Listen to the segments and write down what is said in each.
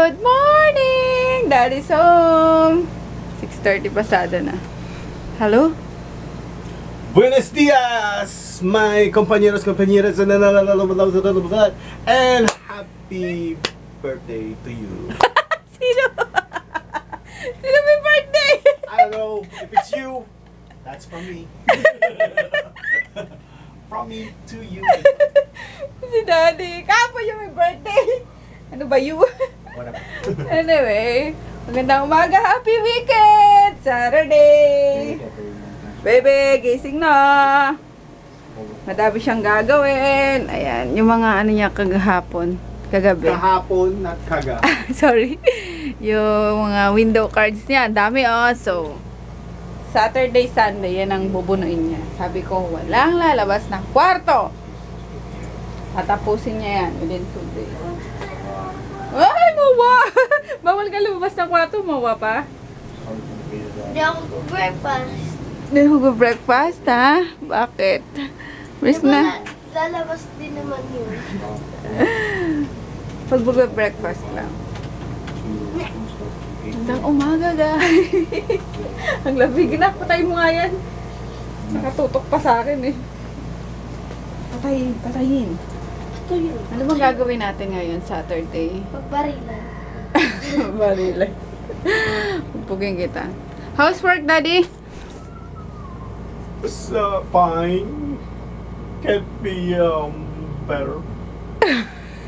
Good morning! Daddy's home! 6:30 pasado na. Hello? Buenos dias, my compañeros, compañeras, and happy birthday to you. Sino? Sino may birthday? I don't know if it's you. That's from me. From me to you. Si Daddy. Kahapon yung may birthday. Ano ba you? Whatever. Anyway, magandang umaga. Happy weekend! Saturday! Bebe, gising na! Madami siyang gagawin. Ayan, yung mga ano niya kagahapon. Kagabi. Kahapon, not kaga. Sorry. Yung mga window cards niya. Ang dami oh. So, Saturday, Sunday, yan ang bubunuin niya. Sabi ko, walang lalabas ng kwarto. Tatapusin niya yan within 2 days. Ay, mawa! Bawal ka lumabas ng kwarto, mawa pa? Hindi ako breakfast. Hindi mo breakfast, ha? Bakit? Risk na. Lalabas din naman yun. Pag breakfast lang. Hanggang umaga, guys. Ang labig na. Patay mo nga yan. Nakatutok pa sa akin, eh. Patayin. Ano bang gagawin natin ngayon, Saturday? Pagbarilan. Barilay. Pupugin kita. Housework, Daddy? It's fine. Can't be better.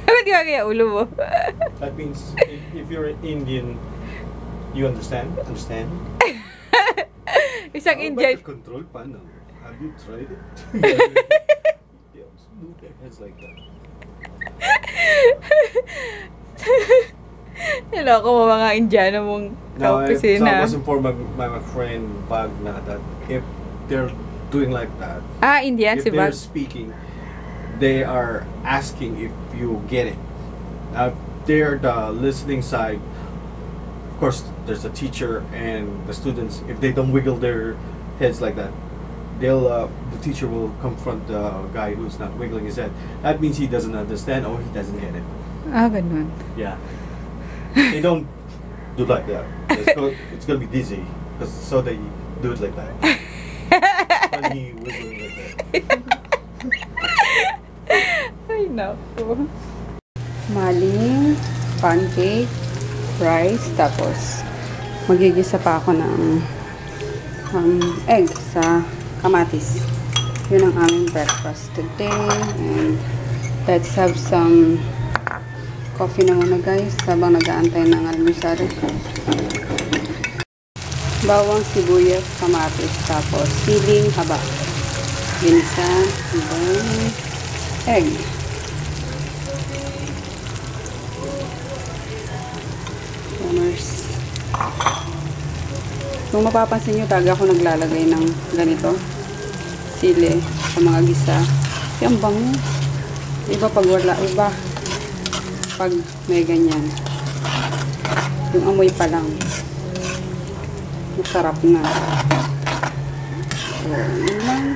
Ba't ka kaya ulo mo? That means if you're an Indian, you understand? Understand? Isang Indian. Control panel. Have you tried it? It's like that. Hello ko mga Indiano mong kaopisina. No, I was informed by my friend Bagna that if they're doing like that, Indian if si they're Bag. speaking, they are asking if you get it. They're the listening side. Of course, there's a teacher and the students. If they don't wiggle their heads like that, the teacher will confront the guy who's not wiggling his head. That means he doesn't understand or he doesn't get it. Ganun. Yeah. They don't do like that. It's gonna be dizzy. So they do it like that. Funny wiggling like that. Ay, naku. Maling, pancake, rice, tapos magigisa pa ako ng egg sa kamatis. Yun ang aming breakfast today. And let's have some coffee na muna, guys, habang nag-aantay ng almusal. Bawang, sibuyas, kamatis, tapos siling haba. Ginisa, and then egg. Kung mapapansin nyo, taga ako naglalagay ng ganito sili sa mga gisa. Yung bango. Iba pag wala, iba pag may ganyan. Yung amoy pa lang masarap na. So, yun lang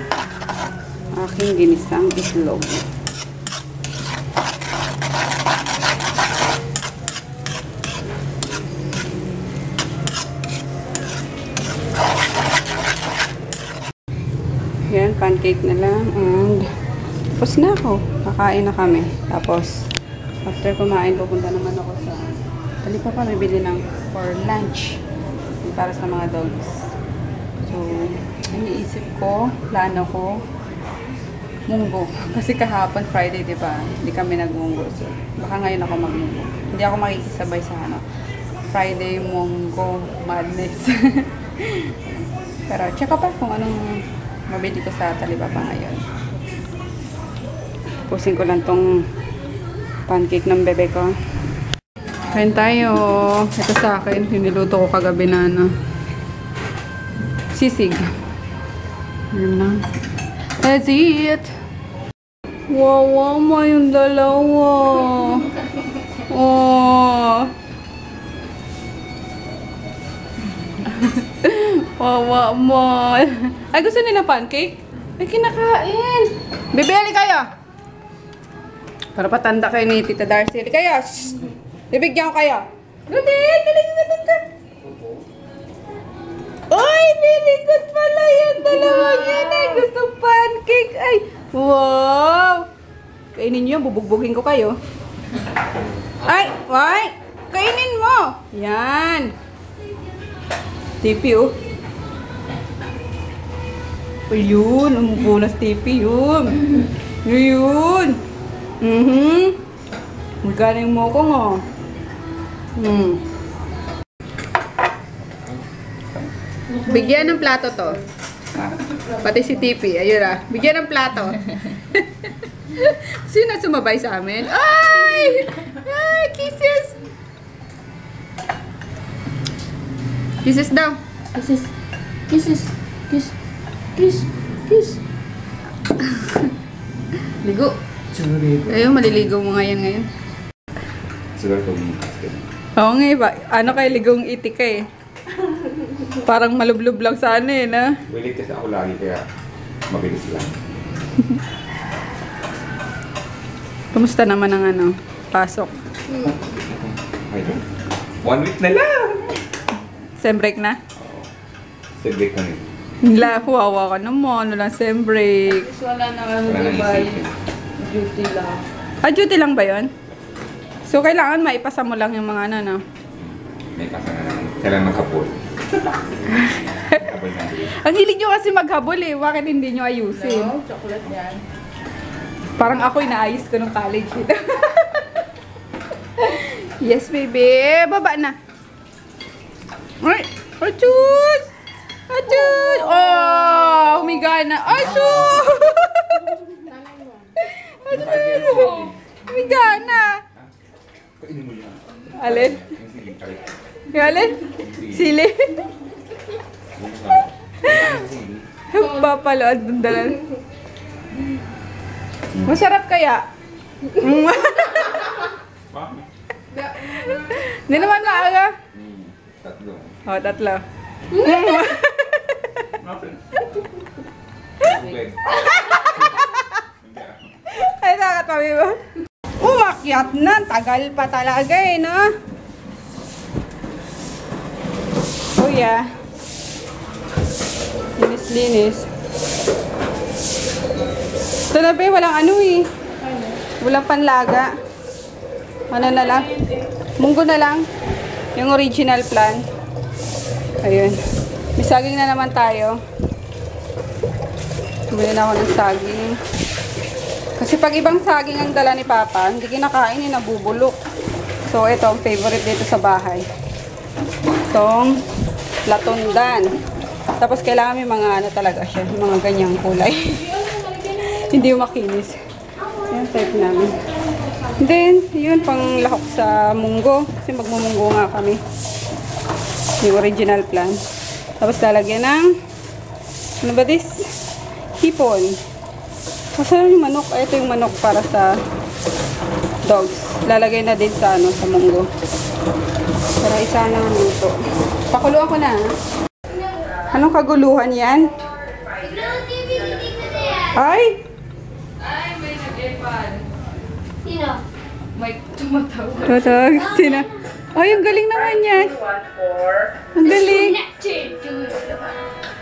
aking ginisang itlog. Yan, pancake na lang. And tapos na ako. Kakain na kami. Tapos, after kumain, pupunta naman ako sa Talipapa. May bili ng for lunch. Para sa mga dogs. So, iniisip ko, plano ko, munggo. Kasi kahapon, Friday, diba? Hindi kami nagmunggo. So, baka ngayon ako magmunggo. Hindi ako makikisabay sa Friday, munggo, madness. Pero, check pa kung anong mabili ko sa Talipapa ngayon. Pusin ko lang tong pancake ng bebe ko. Kain tayo. Ito sa akin. Hiniluto ko kagabi na sisig. Ayan na. That's it. Wow, mo yung dalawa. Oh. Wawa mo. Ay, gusto nila pancake? Ay, kinakain. Bibili kayo. Para patanda kayo ni Tita Darcy. Kaya, shh! Bibigyan ko kayo. Gudin! Galing ka! Ay, very good pala yan. Dalawang yan ay. Gustong pancake. Ay, wow! Kainin nyo, bubugbugin ko kayo. Ay, why? Kainin mo! Yan. Tipi, oh. Ayun, umupo na si Tipi, yun. Ayun. Magaling mo ko, oh. Bigyan ng plato to. Pati si Tipi, ayun ah. Bigyan ng plato. Sino sumabay sa amin? Ay! Ay, kisses! Kisses daw. Kisses. Kisses. Kiss. Kiss. Kiss. Ligo. Ayun, maliligaw mo ngayon. Siguro tumitas ka. Oo nga ba? Ano kay ligong itik ka eh. Parang malublob lang sana eh, na? Wilit kasi ako lagi kaya mabilis lang. Kumusta naman ang ano? Pasok. Ayun. 1 week na lang! Sem break na? Sa break na rin. Hila, huwawa ka naman. Ano lang sem break. Wala na ano, Wala nang diba? isipin. Duty lang. Ah, duty lang ba yun? So, kailangan maipasa mo lang yung mga ano, no? May pasa na naman. Kailangan makapul. Kapal na rin. Ang hilig nyo kasi maghabol eh. Bakit hindi nyo ayusin? No? Chocolate yan. Parang ako inaayos ko nung college dito. Yes, baby. Baba na. Ay! Achus! Achus! Oh! Umiga na. Achus! Achus! Umiga na. Kainin mo yan. Alin? Yung siling kalit. Yung alin? Sili? Papalood ng dalan. Masarap kaya? Hindi naman maaga. Tatlo. O, tatlo. Bed. Ay, nakatabi ba? Umakyat na. Tagal pa talaga eh, no? Oh, yeah. Linis-linis. Ito na ba, walang ano eh. Walang panlaga. Ano na lang? Munggo na lang. Yung original plan. Ayun. May saging na naman tayo. Bumili na ako ng saging. Kasi pag ibang saging ang dala ni Papa, hindi kinakain, nabubulok. So, ito ang favorite dito sa bahay. Itong latundan. Tapos, kailangan may mga ano talaga siya, yung mga ganyang kulay. Hindi yung makinis. Yan, type namin. Then, yun, pang lahok sa munggo. Kasi magmumunggo nga kami. Yung original plan. Tapos, lalagyan ng, ano ba this? Hipon. Masarap yung manok. Ito yung manok para sa dogs. Lalagay na din sa, ano, sa munggo. Para isa na ang luto. Pakuluan ko na. Anong kaguluhan yan? Ay! Ay, may nag-airpad. Sino? May tumatawag. Tatag. Sina? Ay, ang galing naman yan. Ang galing.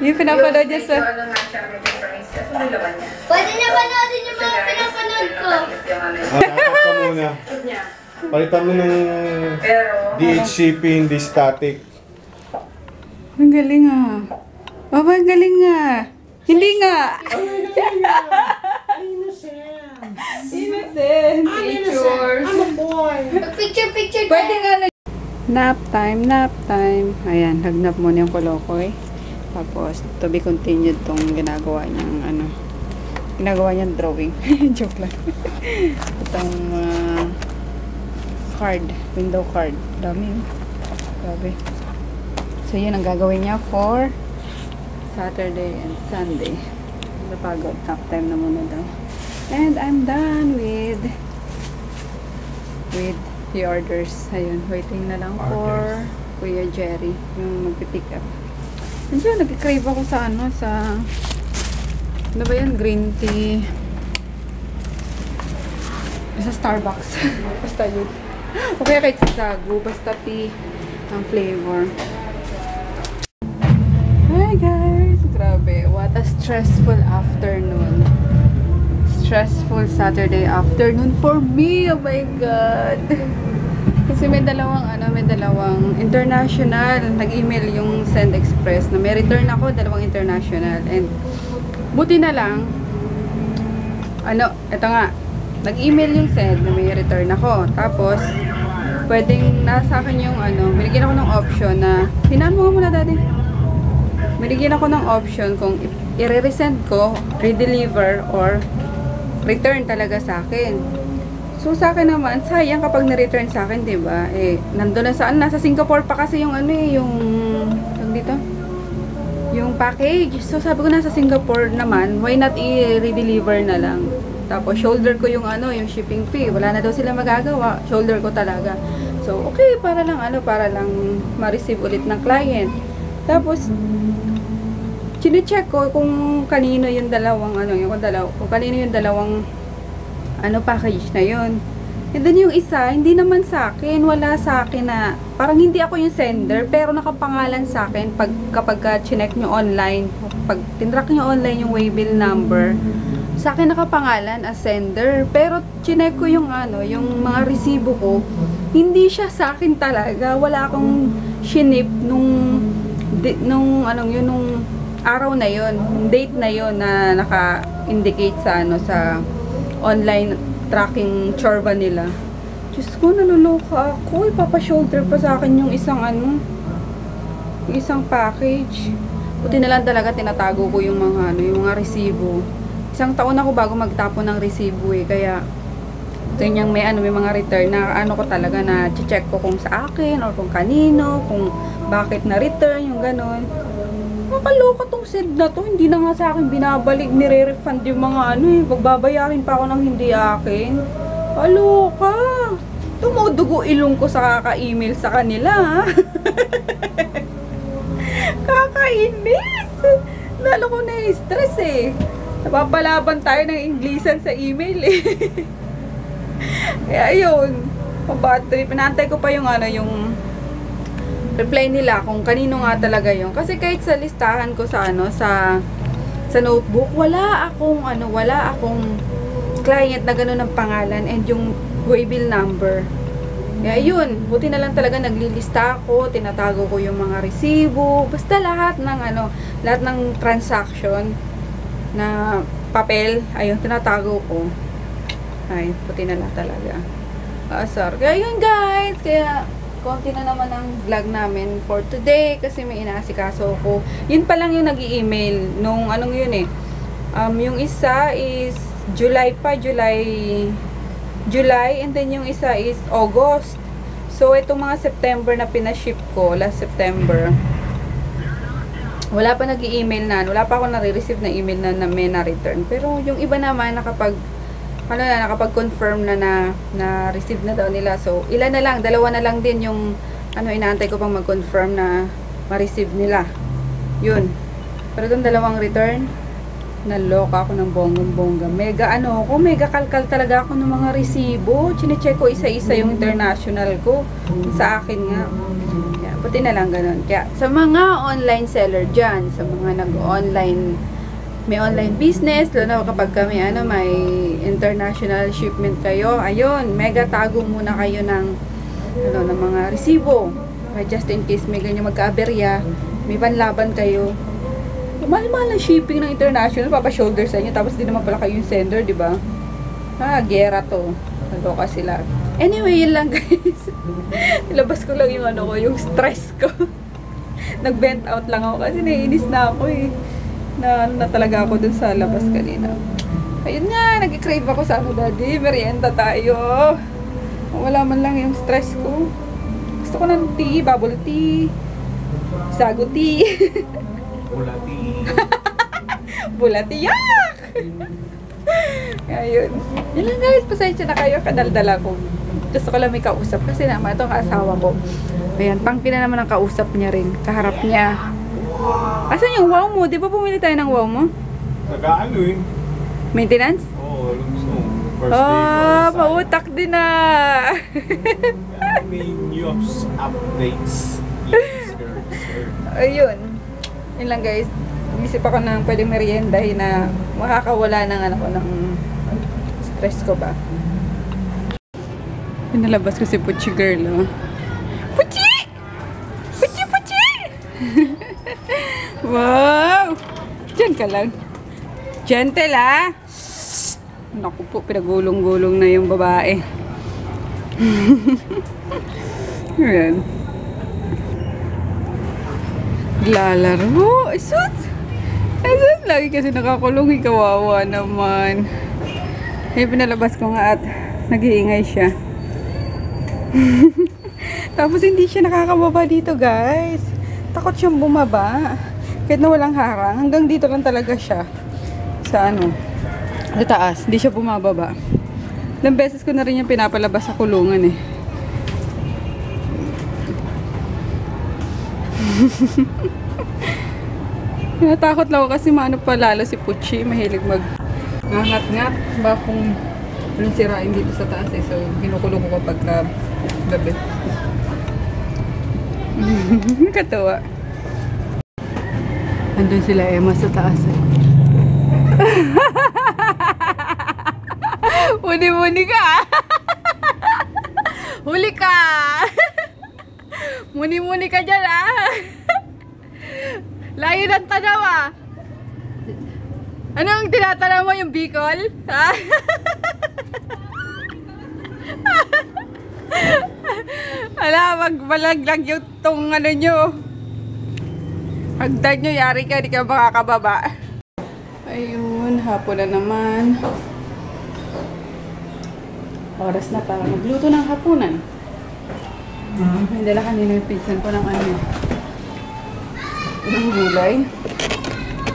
Yung pinapanood niya sa... Pwede na panoodin yung mga pinapanood ko. Dapat ka muna. Palitan mo ng DHCP, hindi static. Ang galing ah. Baba, ang galing nga. Hindi nga. Innocent. Pictures. Picture. Pwede nga na. Nap time, nap time. Ayan, nagnap muna yung kolokoy. Tapos, to be continued tong ginagawa niyang ano. Ginagawa niyang drawing. Joke lang. Itong card, window card. Dami yun. Grabe. So, yun ang gagawin niya for Saturday and Sunday. Napagod. Nap time na muna daw. And I'm done with the orders. Ayun, waiting na lang for Kuya Jerry, yung magpipick up. Nandiyan, nag-crave ako sa ano, sa ano ba yan? Green tea. Sa Starbucks. Basta yun. Okay, kahit sa sagu, basta tea ang flavor. Hi guys! Grabe, what a stressful afternoon. Stressful Saturday afternoon for me! Oh my God! Kasi may dalawang international. Nag-email yung Send Express na may return ako, dalawang international. And buti na lang, ito nga, nag-email yung Send na may return ako. Tapos, pwedeng nasa akin yung binigyan ako ng option na, hinaan mo muna daddy. Binigyan ako ng option kung i-resend ko, re-deliver, or return talaga sa akin. So, sa akin naman, sayang kapag na-return sa akin, diba? Nandun na saan? Nasa Singapore pa kasi yung yung package. So, sabi ko nasa Singapore naman, why not i-redeliver na lang? Tapos, shoulder ko yung shipping fee. Wala na daw sila magagawa. Shoulder ko talaga. So, okay, para lang ma-receive ulit ng client. Tapos, chine-check ko kung kanino yung dalawang, kung kanino yung dalawang package na yun. And then yung isa, hindi naman sa akin, wala sa akin na, parang hindi ako yung sender, pero nakapangalan sa akin kapag chinek nyo online, pag tinrack nyo online yung waybill number, sa akin nakapangalan as sender, pero chinek ko yung yung mga resibo ko, hindi siya sa akin talaga, wala akong shinip nung araw na yun, date na yun na naka-indicate sa sa online tracking chorba nila. Diyos ko, naluluka ako. Ipapa-shoulder pa sa akin yung isang package. Buti na lang talaga tinatago ko yung mga resibo. Isang taon ako bago magtapon ng resibo kaya ganyang may mga return na ko talaga na check ko kung sa akin or kung kanino, kung bakit na return, yung ganon. Nakaloka tong Send na to, hindi na nga sa akin binabalik, nire-refund yung mga pagbabayarin pa ako ng hindi akin. Kaloka! Tumudugo ilong ko sa kaka-email sa kanila, ha? Kakainis! Lalo ko na-stress Napapalaban tayo ng Inglesan sa email Kaya yun, mabattery. Pinantay ko pa yung reply nila kung kanino nga talaga yun. Kasi kahit sa listahan ko sa notebook, wala akong client na gano'n ng pangalan and yung waybill number. Kaya yun, buti na lang talaga naglilista ako, tinatago ko yung mga resibo, basta lahat ng transaction na papel, ayun, tinatago ko. Ay, buti na lang talaga. Asar. Kaya yun guys, kaya konti na naman ang vlog namin for today kasi may inaasikaso ko. Yun pa lang yung nag-i-email nung yung isa is July and then yung isa is August. So itong mga September na pinaship ko, last September, wala pa nag-i-email wala pa ako nare-receive na email na may na-return. Pero yung iba naman nakapag-confirm na receive na daw nila. So, ilan na lang, dalawa na lang din yung inaantay ko pang mag-confirm na ma-receive nila. Yun. Pero itong dalawang return, naloka ako ng bonggong-bongga. Mega mega kalkal talaga ako ng mga resibo. Chine-check ko isa-isa yung international ko. Sa akin nga. Yeah, buti na lang ganun. Kaya, sa mga online seller dyan, sa mga may online business, lalo na kapag kami may international shipment kayo, ayun, mega tago muna kayo ng mga resibo. Just in case may ganyan magka-aberya, may panlaban kayo. Mahal-mahal ang shipping ng international, papa-shoulder sa inyo, tapos di naman pala kayo yung sender, di ba? Gera to. Naloka sila. Anyway, yun lang guys. Ilabas ko lang yung yung stress ko. Nag-vent out lang ako kasi naiinis na ako na talaga ako dun sa labas kanina. Ayun nga, nag-crave ako sa daddy, merienda tayo. Wala man lang yung stress ko. Gusto ko ng tea, bubble tea, sago tea. Bulati. Bulati, yak! Ayun. Yun lang guys, pasensya na kayo, kadaldala ko. Gusto ko lang may kausap kasi naman itong asawa ko. Ayan, pangki na naman ang kausap niya rin, kaharap niya. Asan yung wow mo? Di ba pumili tayo ng wow mo? Nag-aano Maintenance? Oo, alam mo. First day Ah, ko. pautak din na. May news updates. Yes, sir. Ayun. Yun lang guys. Isip ako ng pwedeng meriendahin na makakawala ng ano ko ng stress ko ba. Pinalabas ko si Puchi girl, oh. Puchi! Puchi, Puchi! Wow! Diyan ka lang. Gentle, ah! Naku po, pinagulong-gulong na yung babae. Ayan. Lalaro. Isus! Isus! Lagi kasi nakakulong. Kawawa naman. Kaya pinalabas ko nga at nag-iingay siya. Tapos hindi siya nakakababa dito, guys. Takot siyang bumaba. Kahit na walang harang. Hanggang dito lang talaga siya. Sa ano? Sa taas. Hindi siya bumababa. Ilang beses ko na rin yung pinapalabas sa kulungan eh. Natakot lang ako kasi maano pa lalo si Puchi. Mahilig ngat-ngat. Ba kung anong sirain dito sa taas eh. So, ginukulong ko kapag gabi. Katawa. Andun sila Emma sa taas eh. Muni-muni ka. Huli ka. Muni-muni ka dyan ah. Layo ng tanaw ah. Anong tinatanaw mo, yung Bicol? Ha? Ala, magbalaglag yung tong ano nyo. Hagdan nyo, yari ka, di ka makakababa. Ayun, hapon na naman. Oras na para magluto ng hapunan. Hindi lang kanina yung pinsan ko ng ano. Ng gulay.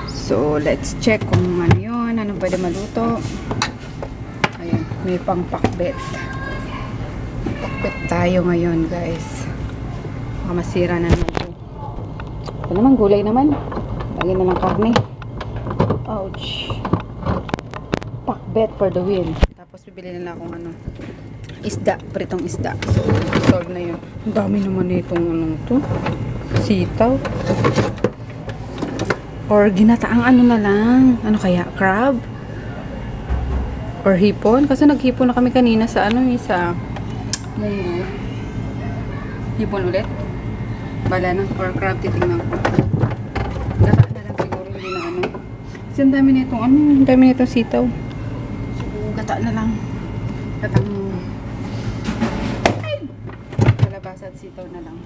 So, let's check kung ano yun. Anong pwede maluto. Ayan, may pang pakbet. Pakbet tayo ngayon, guys. Baka masira na naman ito. Ito naman, gulay naman. Lagyan na lang karne. Ouch. Pakbet for the win. Tapos, bibili na lang akong ano. Isda. Pritong isda. So, solve na yun. Ang dami naman itong anong to. Sitaw. Or ginataang ano na lang. Ano kaya? Crab? Or hipon? Kasi naghipon na kami kanina sa ano eh, sa munggo. Hipon ulit? Bala na. Or crab, titingnan ko. Gata na lang siguro. Hindi na ano. Kasi ang dami na itong ano. Ang dami na itong sitaw. So, gata na lang. Gatang kalabasa at sitaw na lang.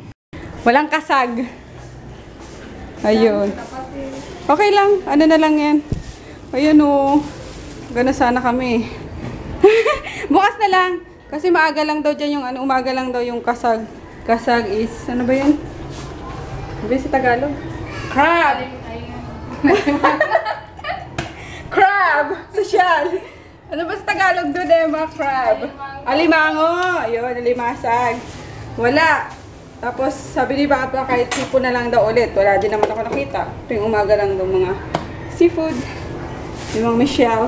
Walang kasag. Ayun. Okay lang. Ano na lang yan. Ayun o. Gana sana kami. Bukas na lang. Kasi maaga lang daw dyan yung ano. Umaga lang daw yung kasag. Kasag is, ano ba yan? Ano ba sa Tagalog? Crab! Crab! Sosyal! Ano ba sa Tagalog doon eh, mga crab? Alimango! Ayun, alimasag. Wala. Tapos, sabi ni Papa, kahit sipon na lang daw ulit. Wala din naman ako nakita. Tuwing umaga lang daw mga seafood. Yung mga Michelle.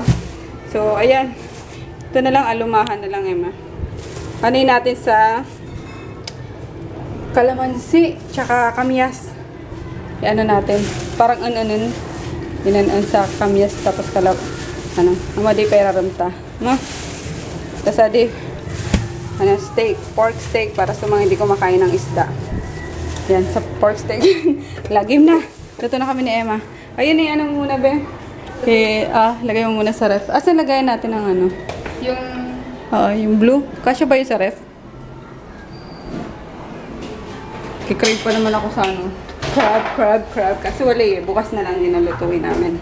So, ayan. Ito na lang, alumahan na lang, Emma. Hanin natin sa kalamansi, tsaka kamyas. Ano natin. Parang ano-anon. Inanon sa kamyas, tapos ano, amadi peraramta. No? Tapos adi, ano, steak, pork steak para sa mga hindi kumakain ng isda. Yan, sa pork steak. Lagim na. Luto na kami ni Emma. Ayun eh, anong muna be? Lagay mo muna sa ref. Asan lagayan natin ang ano? Yung... Yung blue. Kasya ba yung sa ref? Kikrave pa naman ako sa ano. Crab. Kasi wala eh. Bukas na lang nilalutuin namin.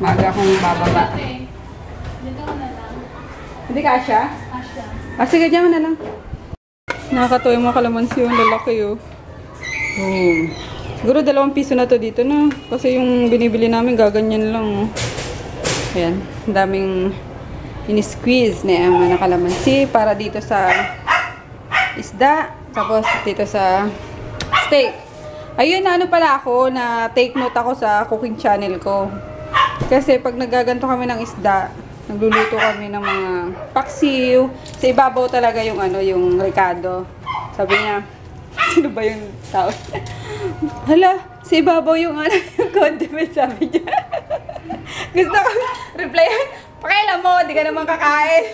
Maaga akong bababa. Dito ko na lang. Hindi kasya? Asya. Sige, dyan mo na lang. Nakakatuwa yung mga kalamansi yung lalaki oh. Siguro 2 piso na to dito na. Kasi yung binibili namin gaganyan lang oh. Ayan. Ang daming ini-squeeze na Emma na kalamansi para dito sa isda. Tapos dito sa steak. Ayun na ano pala ako na take note ako sa cooking channel ko. Kasi pag nagaganto kami ng isda, Nagluluto kami ng mga paksiw. Sa ibabaw talaga yung ano, yung Ricardo. Sabi niya, sino ba yung tao? Hala, sa ibabaw yung ano, yung condiment, sabi niya. Gusto ko, reply, pakailan mo, di ka naman kakain.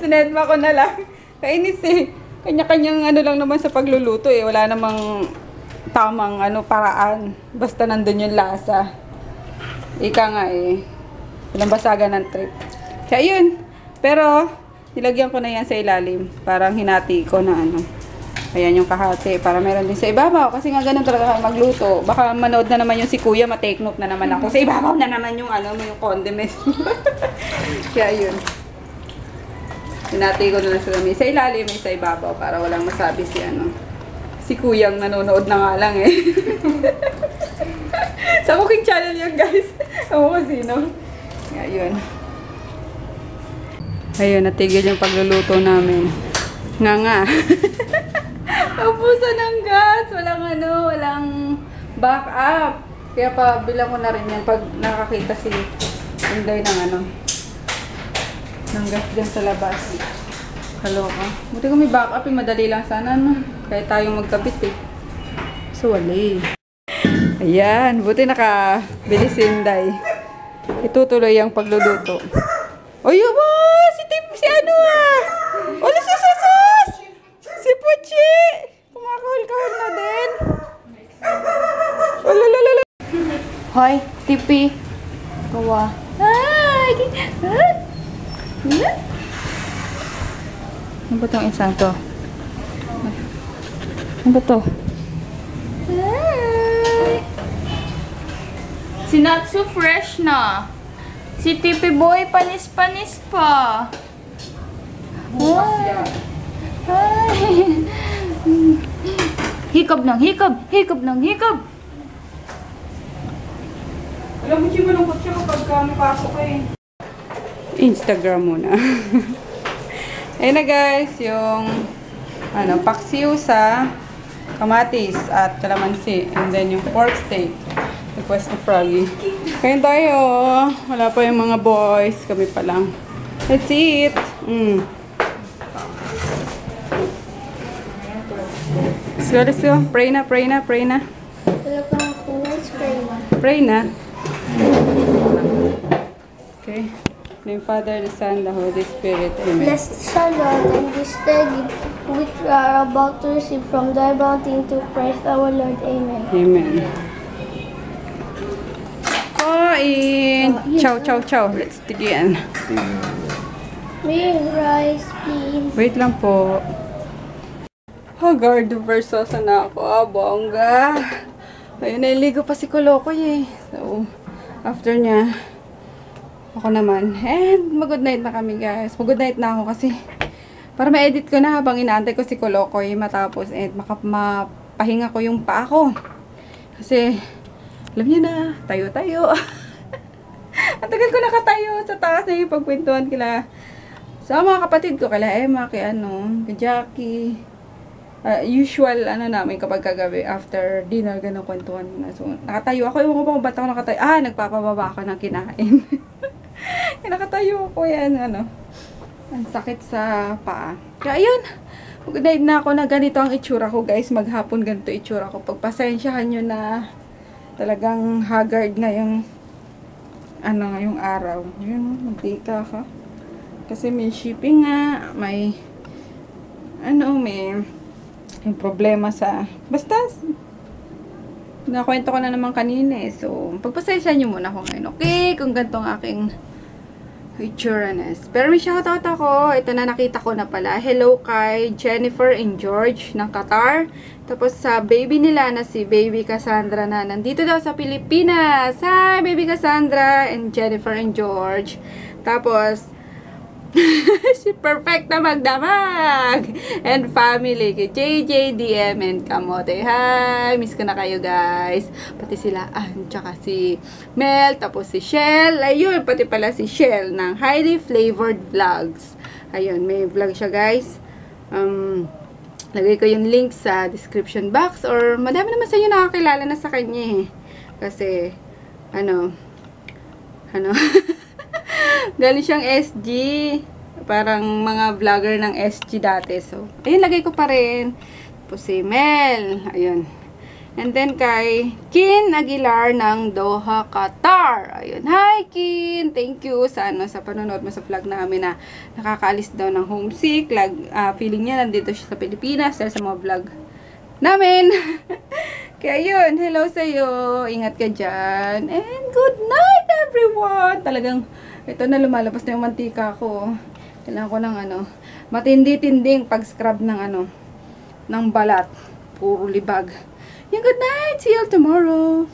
Sinedma ko na lang. Kainis eh. Kanya-kanyang ano lang naman sa pagluluto eh. Wala namang tamang ano, paraan. Basta nandun yung lasa. Ika nga eh. Walang basagan ng trip. Kaya yun. Pero, nilagyan ko na yan sa ilalim. Parang hinati ko na ano. Ayan yung kahati. Para meron din sa ibabaw. Kasi nga ganun talaga kayo magluto. Baka manood na naman yung si kuya. Ma-take note na naman ako. Sa ibabaw na naman yung ano, yung condiments. Kaya yun. Hinati ko na lang sila. May sa ilalim, may sa ibabaw. Para walang masabi si ano. Si kuyang nanonood na nga lang eh. Sa cooking channel yan guys. Ako ko sino. Kaya yun. Ayun, natigil yung pagluluto namin. Nga. Ubusan ng gas. Walang ano, walang backup. Kaya pa bilang ko na rin yan pag nakakita si Inday ng ano, ng gas dyan sa labas. Kaloka. Buti ko may backup, madali lang sana no. Kaya tayong magkabit eh. So wala eh. Ayan, buti nakabili si Inday. Itutuloy ang pagluluto. Oy, ba! Si ano ah! Ola, sus! Si Puchi! Kumakahol-kahol na din. Olalala. Hoy, Tipi. Kawa. Ay! Ano ba itong isang to? Ano ba to? Ay! Si Natsu fresh na. Si Tipi Boy panis-panis pa. Ay! Ay! Hikab ng hikab! Hikab ng hikab! Alam mo, Chico, malungkot siya kapag napasok eh. Instagram muna. Ayun na guys, yung ano, paksiw sa kamatis at kalamansi. And then yung pork steak. Request na Froggy. Kain tayo. Wala pa yung mga boys. Kami pa lang. Let's eat. Let's go. Pray na. Wala pa ako. Let's pray na. Pray na. Okay. In the name of Father, the Son, the Holy Spirit. Amen. Blessed is the Lord, and this the gift which we are about to receive from thy bounty to Christ our Lord. Amen. Amen. Kain! Chow. Let's begin. May rice, please. Wait lang po. Haggard versus na ako. Bongga. Ayun, naligo pa si Kolokoy eh. So, after niya, ako naman. And mag-good night na kami guys. Mag-good night na ako kasi para ma-edit ko na habang inaantay ko si Kolokoy matapos and mapahinga ko yung paa ko. Kasi, alam niyo na, tayo. Ang tagal ko nakatayo sa taas na yung pagkwentuhan kila sa mga kapatid ko, kila Emma, kay Jackie. Usual, namin kapag kagabi, after dinner, ganun kwentuhan na. So, nakatayo ako. Ewan ko ba kung ba't ako nakatayo? Nagpapababa ako ng kinain. Nakatayo ako yan, ang sakit sa paa. Kaya, ayun. Good night na ako na ganito ang itsura ko, guys. Maghapon ganito itsura ko. Pagpasensyahan nyo na talagang haggard na yung yung araw. Yun, magdika ka. Kasi may shipping nga, may yung problema sa basta nakwento ko na naman kanina eh. So, pagpasensya nyo muna ako ngayon. Okay, kung ganito ang aking itsuranes. Pero may shoutout ako. Ito na, nakita ko na pala. Hello kay Jennifer and George ng Qatar. Tapos sa baby nila na si Baby Cassandra na nandito daw sa Pilipinas. Hi, Baby Cassandra and Jennifer and George. Tapos si Perfecta Magdamag and family kay JJ, DM and Kamote. Hi, miss ko na kayo guys. Pati sila tsaka si Mel, tapos si Shell. Ayun, pati pala si Shell ng Highly Flavored Vlogs. Ayun, may vlog siya guys. Lagay ko yung link sa description box or madami naman sa inyo nakakilala na sa kanya eh. Kasi Galing siyang SG. Parang mga vlogger ng SG dati. So, ayun, lagay ko pa rin. Tapos si Mel. Ayun. And then kay Kin Aguilar ng Doha, Qatar. Ayun. Hi, Kin! Thank you sa panonood mo sa vlog namin na nakakaalis daw ng homesick. Feeling niya nandito siya sa Pilipinas dahil sa mga vlog namin. Kaya yun, hello sa'yo. Ingat ka dyan. And good night, everyone! Talagang, ito na lumalabas na yung mantika ko. Kailangan ko ng matindi-tinding pag-scrub ng ng balat. Puro libag. Good night. See you tomorrow.